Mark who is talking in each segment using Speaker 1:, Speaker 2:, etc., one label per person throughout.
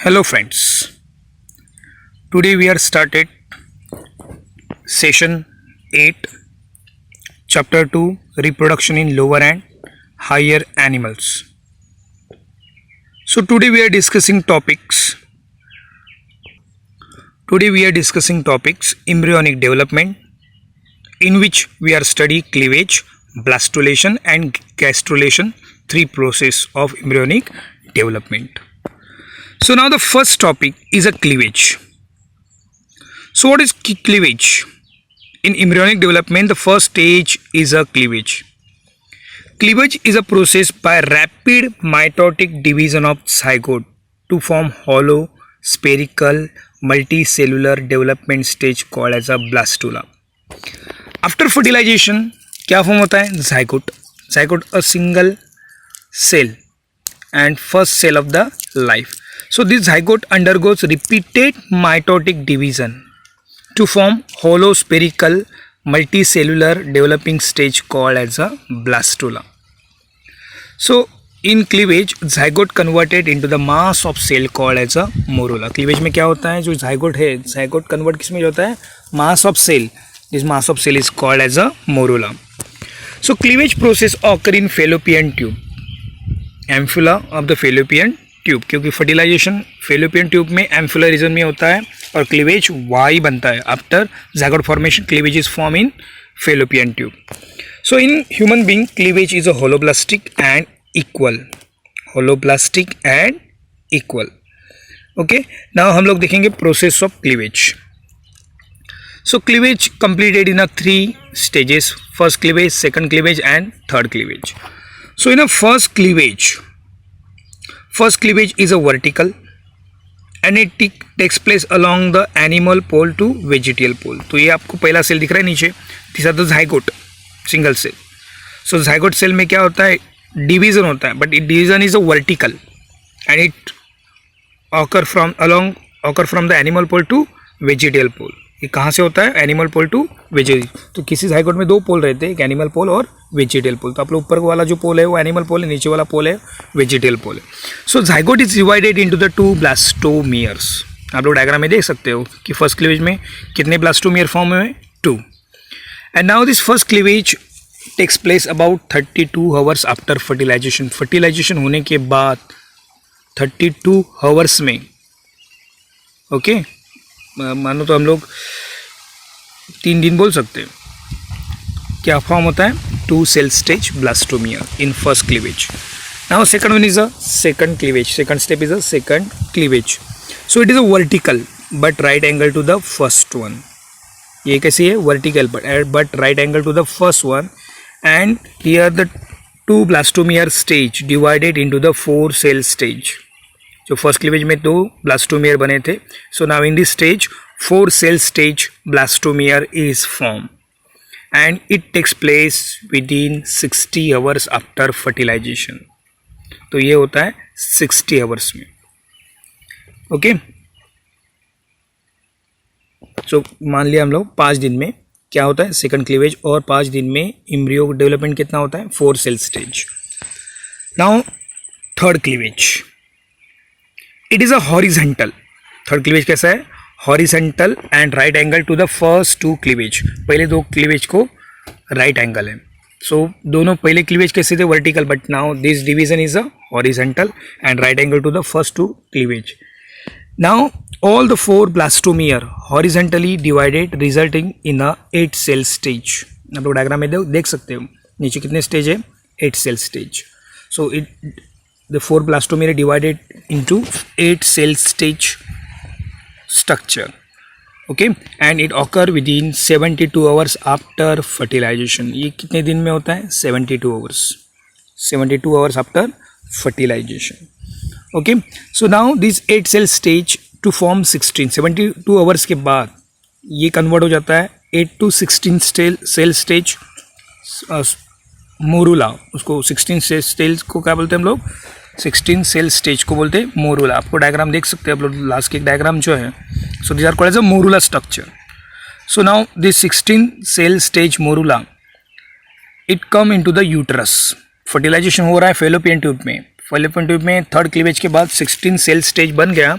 Speaker 1: Hello friends, today we are started session 8 chapter 2 reproduction in lower and higher animals. So today we are discussing topics embryonic development, in which we are study cleavage, blastulation and gastrulation, three process of embryonic development. So now the first topic is a cleavage. So what is cleavage? In embryonic development, the first stage is a cleavage. Cleavage is a process by rapid mitotic division of zygote to form hollow, spherical, multicellular development stage called as a blastula. After fertilization, क्या form होता है? zygote a single cell and first cell of the life. So this zygote undergoes repeated mitotic division to form hollow spherical multicellular developing stage called as a blastula. So in cleavage, zygote converted into the mass of cell called as a morula. Cleavage में क्या होता है? जो zygote है, zygote convert किस में होता है? Mass of cell. This mass of cell is called as a morula. So cleavage process occur in fallopian tube, ampulla of the fallopian tube, क्योंकि फर्टिलाइजेशन फेलोपियन ट्यूब में एम्फुलर रीजन में होता है और क्लीवेज वाई बनता है. After zygote formation cleavage is form in fallopian tube. So in human being cleavage is a holoblastic and equal. Okay, now हम लोग देखेंगे process of cleavage. So cleavage completed in a 3 stages: first cleavage, second cleavage and third cleavage. So in a first cleavage is a vertical and it takes place along the animal pole to vegetal pole. तो ये आपको पहला cell दिख रहा है नीचे, this are the zygote single cell. So zygote cell में क्या होता है? डिवीजन होता है, but it division is a vertical and it occur from the animal pole to vegetal pole. ये कहाँ से होता है? Animal pole to vegetal. तो किसी zygote में 2 पोल रहते हैं, एक एनिमल पोल और वेजिटल पोल. तो आप लोग ऊपर वाला जो पोल है वो एनिमल पोल है, नीचे वाला पोल है वेजिटल पोल है. सो zygote is divided into the 2 blastomeres. आप लोग डायग्राम में देख सकते हो कि फर्स्ट क्लीवेज में कितने ब्लास्टोमियर फॉर्म हुए? 2. And now this first cleavage takes place about 32 hours after fertilization. Fertilization होने के बाद 32 आवर्स में, ओके, मानो तो हम लोग 3 दिन बोल सकते हैं, क्या फॉर्म होता है? 2 cell stage blastomere in first cleavage. Now second one is a second cleavage. Second step is a second cleavage. So it is a vertical but right angle to the first one. ये कैसी है? Vertical but right angle to the first one, and here the 2 blastomere stage divided into the 4 cell stage. जो first cleavage में 2 blastomere बने थे. So now in this stage 4 cell stage blastomere is form and it takes place within 60 hours after fertilization. तो ये होता है 60 hours में. Okay, सो मान लिया हम लोग 5 दिन में क्या होता है? सेकंड क्लीवेज, और 5 दिन में एम्ब्रियो डेवलपमेंट कितना होता है? 4 cell stage. Now third cleavage, it is a horizontal. Third cleavage कैसा है? Horizontal and right angle to the first 2 cleavage. पहले 2 क्लीवेज को राइट एंगल है. सो दोनों पहले क्लीवेज कैसे थे? Vertical, but now this division is a horizontal and right angle to the first 2 cleavage. Now all the 4 blastomere horizontally divided resulting in a 8 cell stage. आप लोग diagram में देख सकते हो नीचे कितने स्टेज है? 8 cell stage. So the 4 blastomere divided into 8 cell stage structure. Okay, and it occur within 72 hours after fertilization. ये कितने दिन में होता है? 72 hours. 72 hours after fertilization. Okay, so now this 8 cell stage to form 72 hours के बाद ये convert हो जाता है 8 to 16 cell stage मोरूला. उसको 16 cells को क्या बोलते हैं हम लोग? 16 cell stage को बोलते हैं मोरूला. आपको डायग्राम देख सकते हैं आप लोग, लास्ट के डायग्राम जो है. So this are called as a morula structure. So now this 16 cell stage morula, it come into the uterus. Fertilization हो रहा है फेलोपियन ट्यूब में. फैलोपियन ट्यूब में थर्ड क्लीवेज के बाद 16 सेल स्टेज बन गया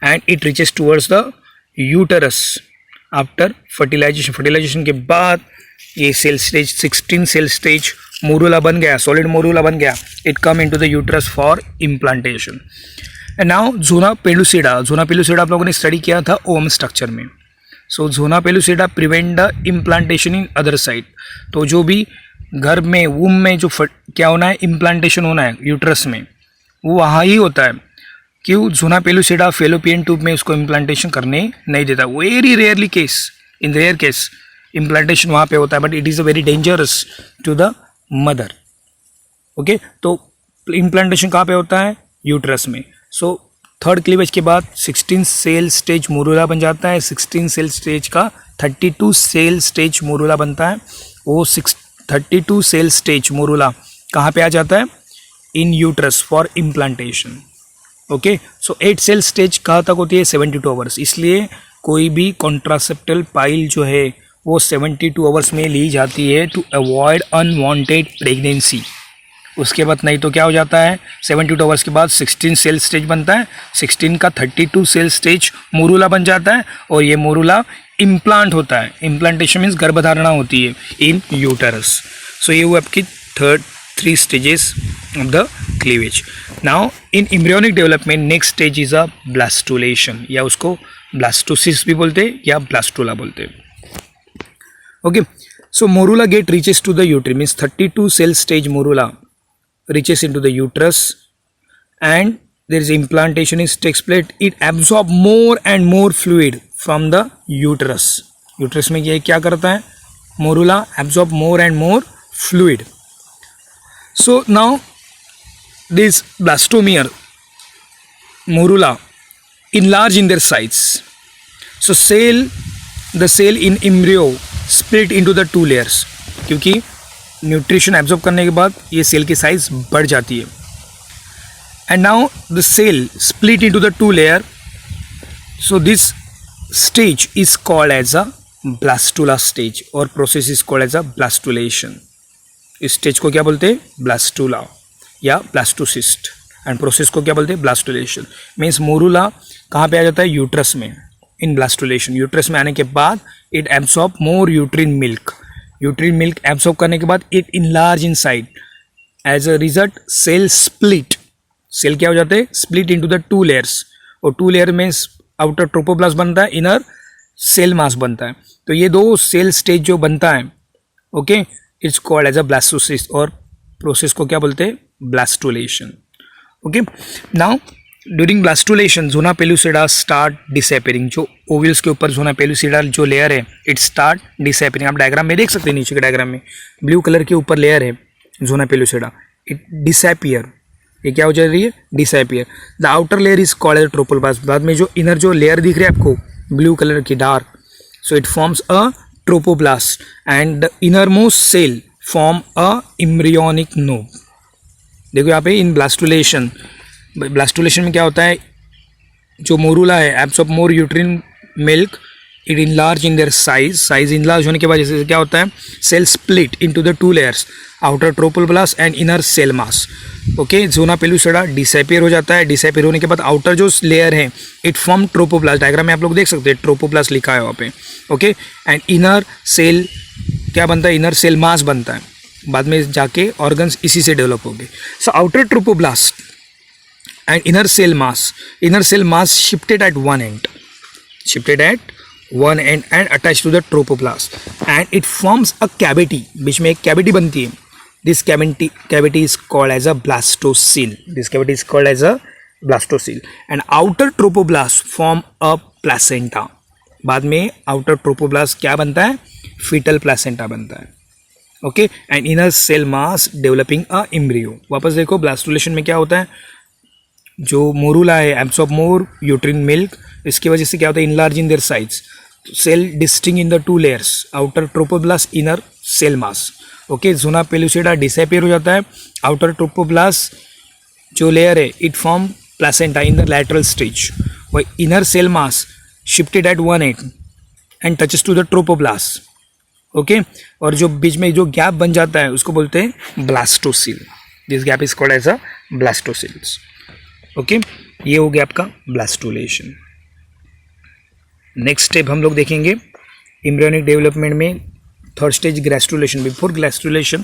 Speaker 1: and it reaches towards the uterus after fertilization. Fertilization के बाद ये cell stage 16 cell stage morula बन गया, सॉलिड मोरूला बन गया। It come into the uterus for implantation. And now zona pellucida. Zona pellucida आप लोगों ने स्टडी किया था ओवम स्ट्रक्चर में। So zona pellucida prevent the implantation in other side. तो जो भी गर्भ में वूम में जो क्या होना है, इम्प्लांटेशन होना है यूट्रस में, वो वहाँ ही होता है। क्यों? ज़ोना पेलुसिडा फैलोपियन ट्यूब में उसको इम्प्लांटेशन करने नहीं देता। Very rarely case, in rare case implantation वहाँ पे होता है, but it is a very dangerous to the mother. Okay, तो इम्प्लांटेशन कहाँ पे होता है? यूट्रस में। सो थर्ड क्लीवेज के बाद 16 सेल स्टेज मोरूला बन जाता है। 16 सेल स्टेज का 32 सेल स्टेज मोरूला बनता है। वो 32 सेल स्टेज मोरूला कहाँ पे आ जाता है? In uterus for implantation. Okay, so 8 cell stage कहाँ तक होती है? 72 आवर्स। इसलिए कोई भी कॉन्ट्रासेप्टल पाइल जो है वो 72 आवर्स में ली जाती है टू अवॉइड अनवांटेड प्रेगनेंसी। उसके बाद नहीं तो क्या हो जाता है? 72 आवर्स के बाद 16 सेल स्टेज बनता है। 16 का 32 सेल स्टेज मोरूला बन जाता है और ये मोरूला इम्प्लांट होता है। इम्प्लांटेशन मीन्स गर्भधारणा होती है इन यूटरस। सो ये वो आपकी three stages of the cleavage. Now in embryonic development next stage is a blastulation, या उसको ब्लास्टोसिस भी बोलते हैं या ब्लास्टुला बोलते हैं। Okay, so morula get reaches to the uterus means 32 cell stage morula reaches into the uterus and there is implantation is takes place. It absorb more and more fluid from the uterus. Uterus में ये क्या करता है? Morula absorb more and more fluid. So now this blastomere morula enlarge in their size. So the cell in embryo split into the two layers. क्योंकि nutrition absorb करने के बाद ये सेल की साइज बढ़ जाती है। And now the cell split into the two layer. So this stage is called as a blastula stage और process is called as a blastulation. इस स्टेज को क्या बोलते हैं? ब्लास्टुला या ब्लास्टोसिस्ट। एंड प्रोसेस को क्या बोलते हैं? ब्लास्टुलेशन। मीन्स मोरूला कहाँ पे आ जाता है? यूट्रस में। इन ब्लास्टुलेशन यूट्रस में आने के बाद it absorb more uterine milk. Uterine milk absorb करने के बाद it enlarge in side. As a result cell split. Cell क्या हो जाते हैं? Split into the two layers. और टू लेयर में आउटर ट्रोपोप्लास्ट बनता है, इनर सेल मास बनता है। तो ये दो सेल स्टेज जो बनता है, okay, it's called as a blastocyst और प्रोसेस को क्या बोलते हैं? Blastulation. Okay, now during blastulation zona pellucida start disappearing. जो ओवल्स के ऊपर ज़ोना पेलुसिडा जो लेयर है इट स्टार्ट डिसअपियरिंग। आप डायग्राम में देख सकते हैं, नीचे के डायग्राम में ब्लू कलर के ऊपर लेयर है ज़ोना पेलुसिडा, इट डिसअपियर। ये क्या हो जा रही है? Disappear. The outer layer is called as trophoblast. बाद में जो इनर जो लेयर दिख रही है आपको ब्लू कलर की dark, so it forms a trophoblast and the inner most cell form a embryonic knob. देखो यहाँ पे इन ब्लास्टुलेशन में क्या होता है? जो मोरूला है absorb more uterine milk, it enlarge in their size enlarge होने के बाद जैसे क्या होता है? Cell split into the two layers, outer trophoblast and inner cell mass. Okay, zona pellucida disappear हो जाता है। डिसअपियर होने के बाद आउटर जो लेयर है इट फॉर्म ट्रोपोप्लास्ट। डायग्राम में आप लोग देख सकते हैं ट्रोपोप्लास्ट लिखा है वहाँ पे। ओके, एंड इनर सेल क्या बनता है? इनर सेल मास बनता है। बाद में जाके ऑर्गन्स इसी से डेवलप होंगे। So outer ट्रोपोप्लास्ट and inner cell mass shifted at one end and attached to the trophoblast and it forms a cavity. बीच में एक cavity बनती है। This cavity is called as a blastocele. And outer trophoblast form a placenta. बाद में outer trophoblast क्या बनता है? fetal placenta बनता है। Okay, and inner cell mass developing a embryo. वापस देखो ब्लास्टुलेशन में क्या होता है? जो मोरूला है एब्सॉर्ब मोर यूट्रिन मिल्क, इसकी वजह से क्या होता है? Enlarge in their size, cell distinct in the two layers, outer trophoblast, inner cell mass. Okay, zona pellucida disappear हो जाता है। आउटर ट्रोपोप्लास्ट जो लेयर है it form placenta in the lateral stage. वही inner cell mass shifted at one end and touches to the trophoblast. Okay, और जो बीच में जो गैप बन जाता है उसको बोलते हैं blastocoel. This gap is called as a blastocoels. Okay, ये हो गया आपका ब्लास्टोलेशन. नेक्स्ट स्टेप हम लोग देखेंगे एम्ब्रियोनिक डेवलपमेंट में. Third stage gastrulation. Before gastrulation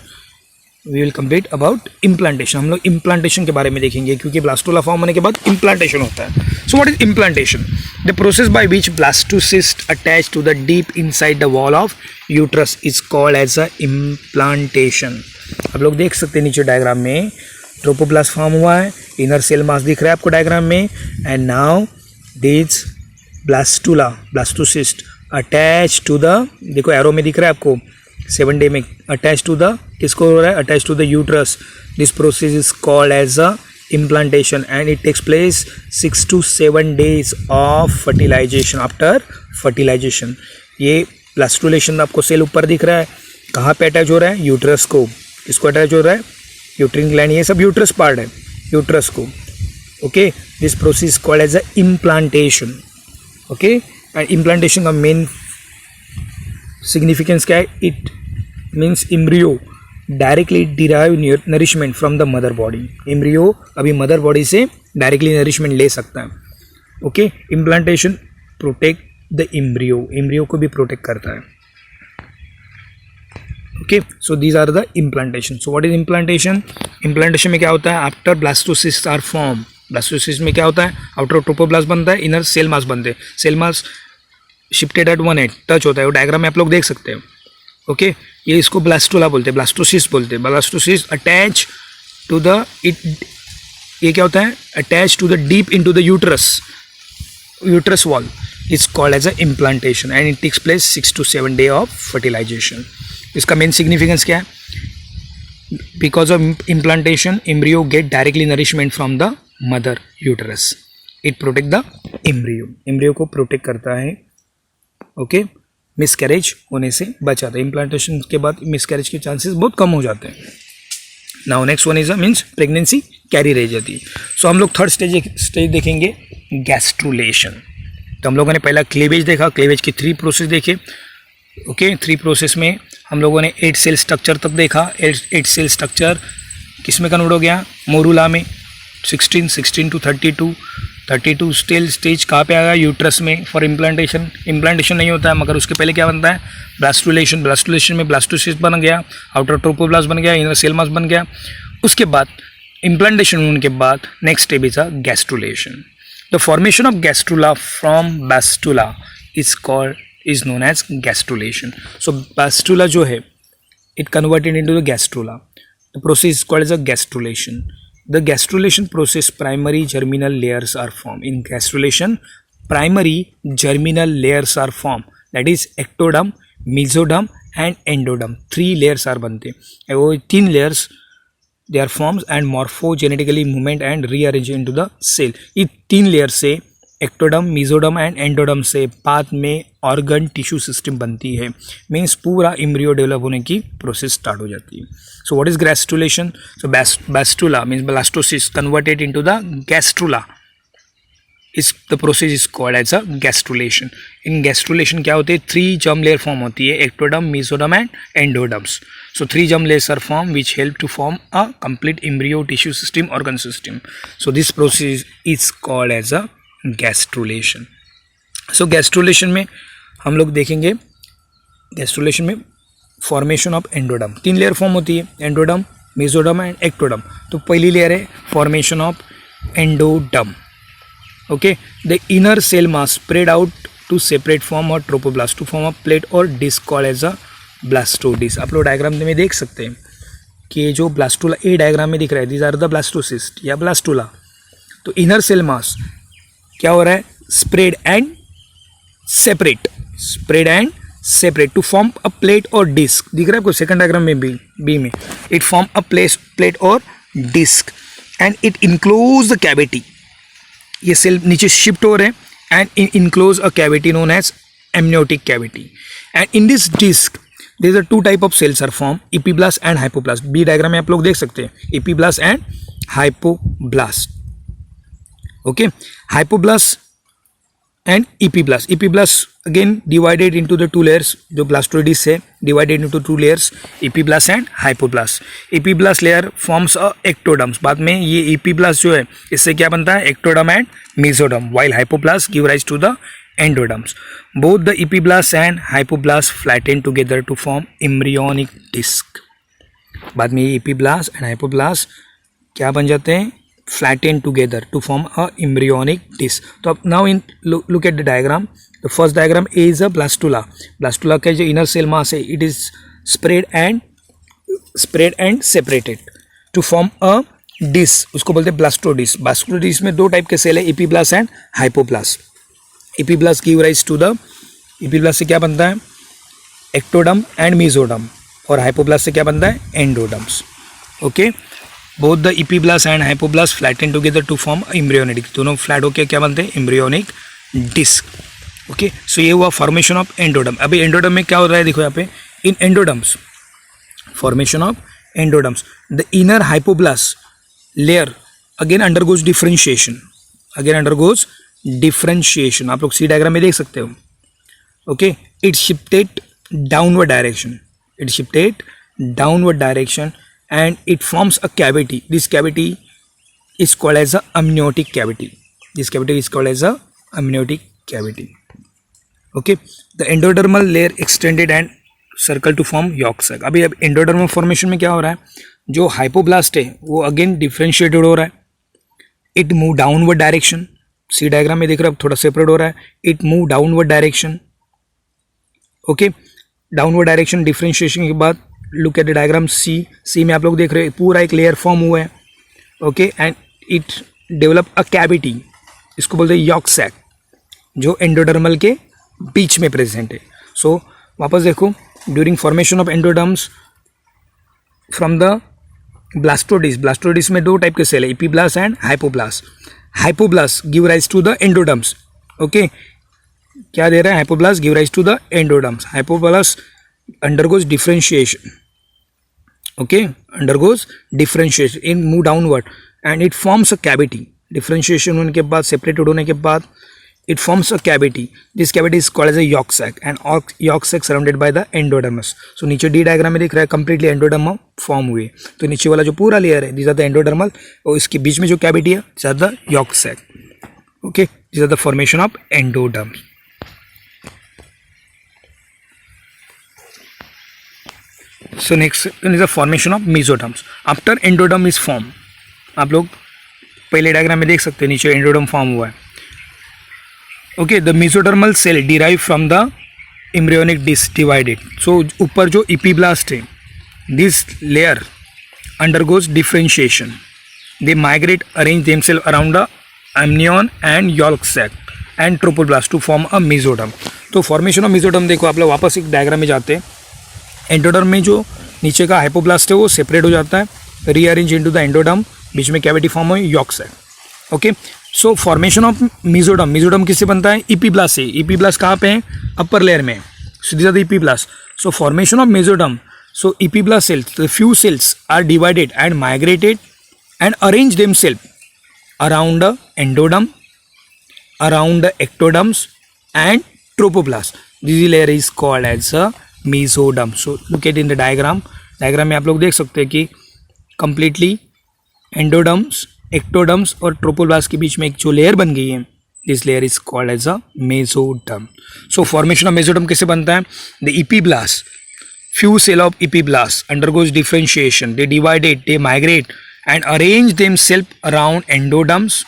Speaker 1: we will complete about implantation. हम लोग इम्प्लांटेशन के बारे में देखेंगे क्योंकि ब्लास्टोला फॉर्म होने के बाद इम्प्लांटेशन होता है. So what is implantation? The process by which blastocyst attach to the deep inside the wall of uterus is called as a implantation. आप लोग देख सकते हैं नीचे डायग्राम में ट्रोपोप्लास्ट फॉर्म हुआ है, इनर सेल मास दिख रहा है आपको डायग्राम में, and now this blastocyst attach to the, देखो एरो में दिख रहा है आपको 7 डे में, अटैच टू द, किसको हो रहा है? Attach to the uterus. This process is called as a implantation and it takes place 6 to 7 days of fertilization. After fertilization ये ब्लास्टुलेशन आपको सेल ऊपर दिख रहा है, कहाँ पे अटैच हो रहा है? यूट्रस को. किसको अटैच हो रहा है? यूट्रिन ग्लैंड, ये सब यूट्रस पार्ट है, यूट्रस को. Okay, this process called as a implantation. Okay, and implantation का मेन सिग्निफिकेंस क्या है? It means embryo directly derive nourishment from the mother body. Embryo अभी मदर बॉडी से डायरेक्टली नरिशमेंट ले सकता है. Okay, implantation protect the embryo, embryo को भी प्रोटेक्ट करता है. Okay, so these are the implantation. So what is implantation? Implantation में क्या होता है? After blastocyst are form. Blastocyst में क्या होता है? आउटर ट्रोपोब्लास्ट बनता है, इनर सेल मास बनते हैं. Cell mass shifted at one end touch होता है, वो डायग्राम में आप लोग देख सकते हो. ओके, ये इसको ब्लास्टोला बोलते हैं, ब्लास्टोसिस्ट बोलते हैं. Blastocyst attach to the it, ये क्या होता है? Attach to the deep into the uterus wall is called as a implantation and it takes place 6 to 7 day of fertilization. इसका मेन सिग्निफिकेंस क्या है? Because of implantation embryo get directly nourishment from the mother uterus. It protect the embryo, embryo को protect करता है. Okay, miscarriage होने से बचाता है. इम्प्लांटेशन के बाद मिसकैरेज के चांसेस बहुत कम हो जाते हैं. Now next one is means pregnancy carry रह जाती है. सो हम लोग थर्ड स्टेज देखेंगे गैस्ट्रुलेशन. तो हम लोगों ने पहला क्लीवेज देखा, क्लीवेज की 3 प्रोसेस देखे. ओके, 3 प्रोसेस में हम लोगों ने 8 सेल स्ट्रक्चर तक देखा. 8 सेल स्ट्रक्चर किस में कन्वर्ट हो गया? मोरूला में. 16 to 32 स्टेज कहाँ पे आएगा? यूट्रस में फॉर इम्प्लांटेशन. इम्प्लांटेशन नहीं होता है मगर उसके पहले क्या बनता है? ब्लास्टुलेशन. ब्लास्टुलेशन में ब्लास्टोसिस्ट बन गया, आउटर ट्रोपोब्लास्ट बन गया, इनर सेल मास बन गया. उसके बाद इम्प्लांटेशन होने के बाद next step is a gastrulation. The formation of gastrula from blastula is known as gastrulation. So bastula जो है it converted into the gastrula. The process is called as a gastrulation. The gastrulation process primary germinal layers are formed. In gastrulation primary germinal layers are formed, that is ectoderm, mesoderm and endoderm. 3 layers are बनते हैं. वो 3 layers they are formed and morphogenetically movement and rearrange into the cell. ये 3 layers से ectoderm, mesoderm and एंडोडम से बाद में organ tissue system बनती है. मीन्स पूरा एम्ब्रियो डेवलप होने की प्रोसेस स्टार्ट हो जाती है. So what is gastrulation? So blastula means blastocyst converted into the gastrula. इस the process is called as a gastrulation. In gastrulation क्या होते हैं? 3 जर्म लेयर फॉर्म होती है, ectoderm, mesoderm and endoderms. So 3 germ layers are form which help to form a complete embryo tissue system, organ system. So this process is called as a gastrulation. So gastrulation में हम लोग देखेंगे, gastrulation में formation of एंडोडम. 3 layer form होती है, एंडोडम, mesoderm and ectoderm. तो पहली layer है formation of endoderm. Okay, the inner cell mass spread out to separate form और trophoblast to form a plate और disc called as a blastodisc. आप लोग diagram में देख सकते हैं कि ये जो ब्लास्टुला ए डायग्राम में दिख रहा है, दीज आर द ब्लास्टोसिस्ट या ब्लास्टुला. तो इनर सेल मास क्या हो रहा है? Spread and separate to form a plate और डिस्क. दिख रहा है आपको सेकंड डायग्राम में बी में. इट फॉर्म अ प्लेट और disc and it enclose the cavity. ये सेल नीचे शिफ्ट हो रहे हैं and enclose a cavity known as amniotic cavity. And in this disc there are 2 type of cells are form, epiblast and hypoblast. B diagram में आप लोग देख सकते हैं epiblast and hypoblast. Okay, hypoblast and epiblast. Epiblast again divided into the two layers. जो blastodisc है divided into two layers, epiblast and hypoblast. Epiblast layer forms a ectoderms. बाद में ये इपीब्लास्ट जो है इससे क्या बनता है, ectoderm and mesoderm, while hypoblast give rise to the endoderms. Both the epiblast and hypoblast flatten together to form embryonic disc. बाद में ये इपीब्लास्ट एंड हाइपोब्लास्ट क्या बन जाते हैं, flatten together to form a embryonic disc. तो अब now in look at the diagram. The first diagram is a blastula. Blastula का जो inner cell mass है it is spread and separated to form a disc. उसको बोलते हैं blastodisc. Blastodisc में दो टाइप के सेल है, epiblast and hypoblast. Epiblast give rise to the, epiblast से क्या बनता है, ectoderm and mesoderm, और hypoblast से क्या बनता है, endoderms. Okay. Both the epiblast and hypoblast flatten together to form embryonic. दोनों फ्लैट होकर क्या बनते हैं, एम्ब्रियोनिक डिस्क. ओके, सो ये हुआ फॉर्मेशन ऑफ एंडोडर्म. अभी एंडोडर्म में क्या हो रहा है, देखो यहाँ पे, in endoderms, formation of endoderms, the inner hypoblast layer again undergoes differentiation. आप लोग सी डायग्राम में देख सकते हो. ओके, it shifted downward direction and it forms a cavity. This cavity is called as a amniotic cavity. Okay, the endodermal layer extended and circle to form yolk sac. अभी अब endodermal formation में क्या हो रहा है, जो hypoblast है वो again differentiated हो रहा है. It move downward direction. C diagram में देख रहे हो थोड़ा सेपरेट हो रहा है. It move downward direction. Okay, downward direction differentiation के बाद लुक एट द डायग्राम सी में आप लोग देख रहे हैं पूरा एक लेयर फॉर्म हुआ है. Okay, and it develop a cavity. इसको बोलते हैं यॉक सैक, जो एंडोडर्मल के बीच में प्रेजेंट है. सो वापस देखो, during formation of endoderms from the blastodisc में दो टाइप के सेल है, epiblast and hypoblast give rise to the endoderms. Okay, क्या दे रहा है, hypoblast give rise to the endoderms. Hypoblast undergoes differentiation. Okay, undergoes differentiation in move downward and it forms a cavity. Differentiation होने के बाद, separated होने के बाद, it forms a cavity. This cavity is called as a yolk sac and yolk sac surrounded by the endodermis. So नीचे D diagram में दिख रहा है completely endodermal फॉर्म हुए. तो नीचे वाला जो पूरा लेयर है these are the endodermal, और इसके बीच में जो कैविटी है these are the yolk sac. Okay, these are the formation of endoderms. So next is the formation of mesoderms. After endoderm is formed, आप लोग पहले डायग्राम में देख सकते हैं नीचे एंडोडर्म फॉर्म हुआ है. Okay, the mesodermal cell derive from the embryonic disc divided. So ऊपर जो इपीब्लास्ट है, this layer undergoes differentiation. They migrate arrange themselves around the amnion and yolk sac and trophoblast to form a mesoderm. तो formation of mesoderm देखो, आप लोग वापस एक diagram में जाते हैं. एंडोडर्म में जो नीचे का हाइपोब्लास्ट है वो सेपरेट हो जाता है, रीअरेंज इनटू द एंडोडर्म, बीच में कैविटी फॉर्म हो yolk sac. Okay, so formation of mesoderm किससे बनता है, इपीब्लास्ट से. इपीब्लास्ट कहाँ पे है, अपर लेयर में. So this are the epiblast. So formation of mesoderm, so epiblast cells, the few cells are divided and migrated and arrange themselves around the endoderm, around the ectoderms and trophoblast. This layer is called as a mesoderm. So look at in the diagram में आप लोग देख सकते हैं कि completely एंडोडर्म्स, एक्टोडर्म्स और trophoblast के बीच में एक जो लेयर बन गई है, this layer is called as a mesoderm. So formation of mesoderm कैसे बनता है, the epiblast, few cell of epiblast undergoes differentiation, they divided, they migrate and arrange themselves around endoderms.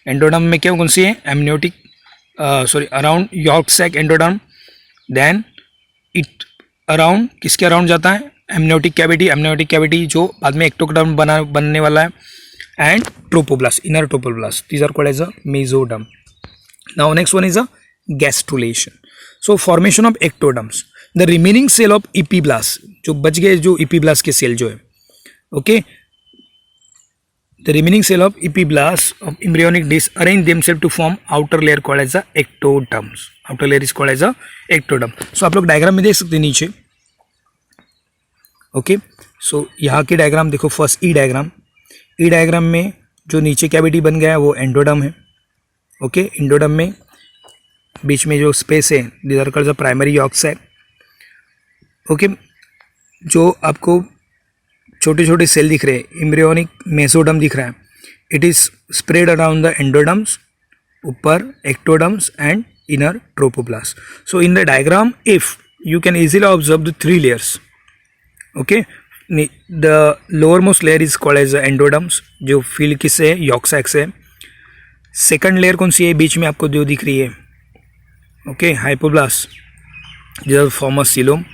Speaker 1: Endoderm में क्या कौन सी है, amniotic, around yolk sac endoderm. Then it around, किसके around जाता है, एमनियोटिक कैविटी जो बाद में एक्टोडर्म बनने वाला है, and trophoblast, inner trophoblast. These are called as a mesoderm. Now next one is a gastrulation. So formation of ectoderms, the remaining cell of epiblast, जो बच गए जो इपीब्लास्ट के सेल जो है. Okay, the remaining cell of epiblast of embryonic disc arrange themselves to form outer layer called as a ectoderms. Outer layer is called as a ectoderm. So आप लोग diagram में देख सकते हैं नीचे. ओके, सो यहाँ की डायग्राम देखो, फर्स्ट ई डायग्राम में जो नीचे कैविटी बन गया है वो एंडोडर्म है. ओके, एंडोडर्म में बीच में जो स्पेस है these are called the primary yolk sac. Okay, जो आपको छोटे छोटे सेल दिख रहे हैं, एम्ब्रियोनिक मेसोडर्म दिख रहा है, it is spread around the endoderms, ऊपर ectoderms and inner trophoblast. So in the diagram, if you can easily observe the three layers. Okay, the lowermost layer is called as the endoderms, जो feel किससे है, York sac से. Second layer कौन सी है, बीच में आपको जो दिख रही है, ओके, हाइपोब्लास्ट, जो फॉर्म ऑफ सीलोम.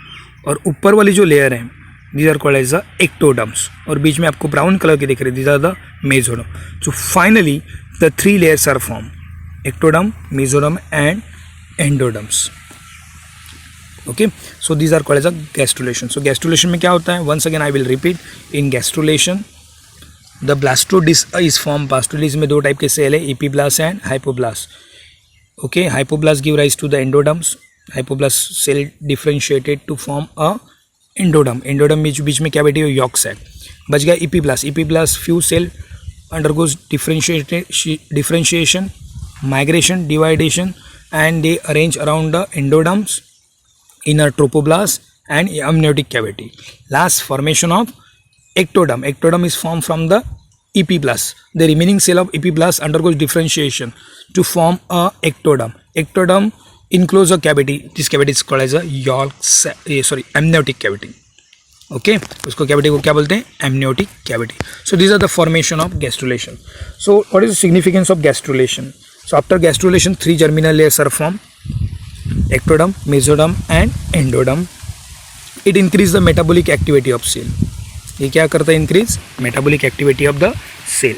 Speaker 1: और ऊपर वाली जो लेयर है, these are called as the ectoderms, और बीच में आपको ब्राउन कलर के दिख रहे हैं, these are the mesoderm. So finally the three layers are formed: ectoderm, mesoderm and endoderms. Okay, so these are called as a gastrulation. So gastrulation में क्या होता है, once again I will repeat. In gastrulation the blastodisc is formed. blastodisc में दो type के cell है, epiblast and hypoblast. Okay, hypoblast give rise to the endoderms. hypoblast cell differentiated to form a endoderm. endoderm बीच में क्या बैठी है, York sac. बच गया epiblast. epiblast few cell undergoes differentiation, migration, dividation, and they arrange around the endoderms, inner trophoblast and amniotic cavity. Last, formation of ectoderm. ectoderm is formed from the epiblast. The remaining cell of epiblast undergoes differentiation to form a ectoderm. ectoderm enclose a cavity. This cavity is called as a amniotic cavity. Okay, उसको cavity को क्या बोलते हैं, amniotic cavity. So these are the formation of gastrulation. So what is the significance of gastrulation. So after gastrulation 3 germinal layers are form: ectoderm, mesoderm and endoderm. It increase the metabolic activity of cell. ये क्या करता है, increase metabolic activity of the cell.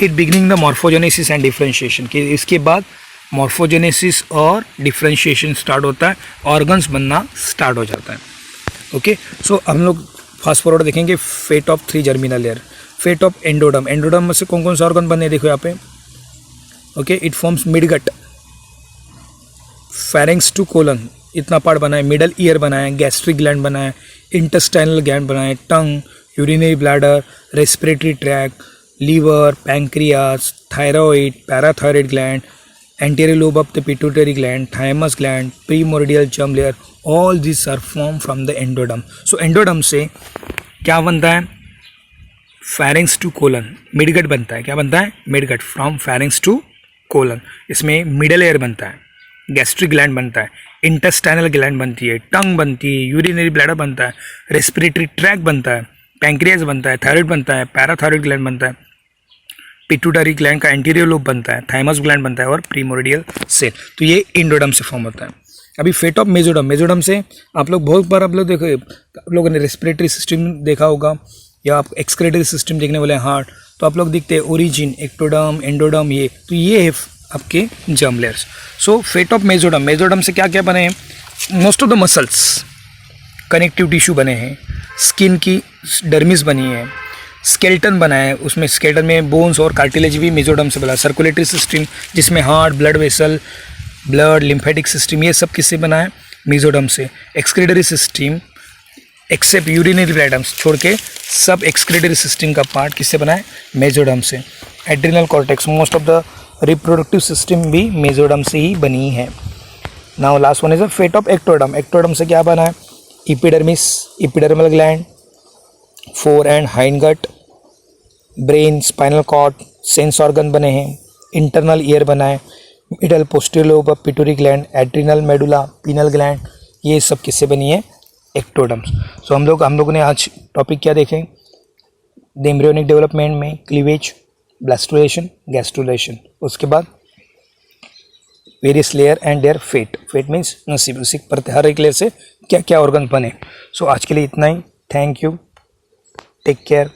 Speaker 1: It beginning the morphogenesis and differentiation, कि इसके बाद morphogenesis और differentiation start होता है, ऑर्गन्स बनना स्टार्ट हो जाता है. ओके, सो हम लोग फास्ट फॉरवर्ड देखेंगे. Fate of 3 germinal layer, fate of endoderm. Endoderm में से कौन कौन सा ऑर्गन बने, देखो यहाँ पे. Okay, it forms midgut, pharynx to colon, इतना पार्ट बना है, मिडल ईयर बना है, गैस्ट्रिक ग्लैंड बना है, इंटेस्टाइनल ग्लैंड बना है, tongue, urinary bladder, respiratory tract, liver, pancreas, thyroid, parathyroid gland, anterior lobe of the pituitary gland, thymus gland, primordial germ layer, all these are formed from the endoderm. So endoderm से क्या बनता है, pharynx to colon, midgut बनता है. क्या बनता है, midgut, from pharynx to colon. इसमें middle ear बनता है, gastric gland बनता है, intestinal gland बनती है, tongue बनती है, urinary bladder बनता है, respiratory tract बनता है, pancreas बनता है, thyroid बनता है, parathyroid gland बनता है, पिट्यूटरी ग्लैंड का एंटीरियर लोब बनता है, थाइमस ग्लैंड बनता है और प्रीमोर्डियल सेल. तो ये एंडोडर्म से फॉर्म होता है. अभी फेट ऑफ मेसोडर्म. मेसोडर्म से आप लोग बहुत बार आप लोगों ने रेस्पिरेटरी सिस्टम देखा होगा या आप एक्सक्रेटरी सिस्टम देखने वाले हार्ट, तो आप लोग दिखते हैं ओरिजिन, एक्टोडर्म, एंडोडर्म. ये तो ये है आपके germ layers. So fate of mesoderm. Mesoderm से क्या क्या बने हैं, most of the muscles, connective tissue बने हैं, स्किन की डर्मिस बनी है, स्केलेटन बना है, उसमें स्केलेटन में बोन्स और कार्टिलेज भी मेसोडर्म से बना. सर्कुलेटरी सिस्टम जिसमें heart, blood vessel, blood, lymphatic system, ये सब किससे बना है, मेसोडर्म से. Excretory system except urinary bladders छोड़ के सब एक्सक्रीटरी सिस्टम का पार्ट किससे बना है, मेसोडर्म से. Adrenal cortex, most of the reproductive system भी मेसोडर्म से ही बनी है. Now last one is a fate of ectoderm. Ectoderm से क्या बना है, epidermis, epidermal gland, fore and hind gut, brain, spinal cord, sense organ बने हैं, इंटरनल ईयर बना है, middle posterior lobe of pituitary gland, adrenal medulla, pineal gland, ये सब किससे बनी है, एक्टोडर्म्स. सो हम लोग ने आज टॉपिक क्या देखें, द एम्ब्रियोनिक डेवलपमेंट में क्लीवेज, ब्लास्टुलेशन, गैस्ट्रुलेशन. उसके बाद various layer and their fate. Fate means नसीब, उसी पर हर एक लेयर से क्या क्या ऑर्गन बने. सो आज के लिए इतना ही. Thank you, take care.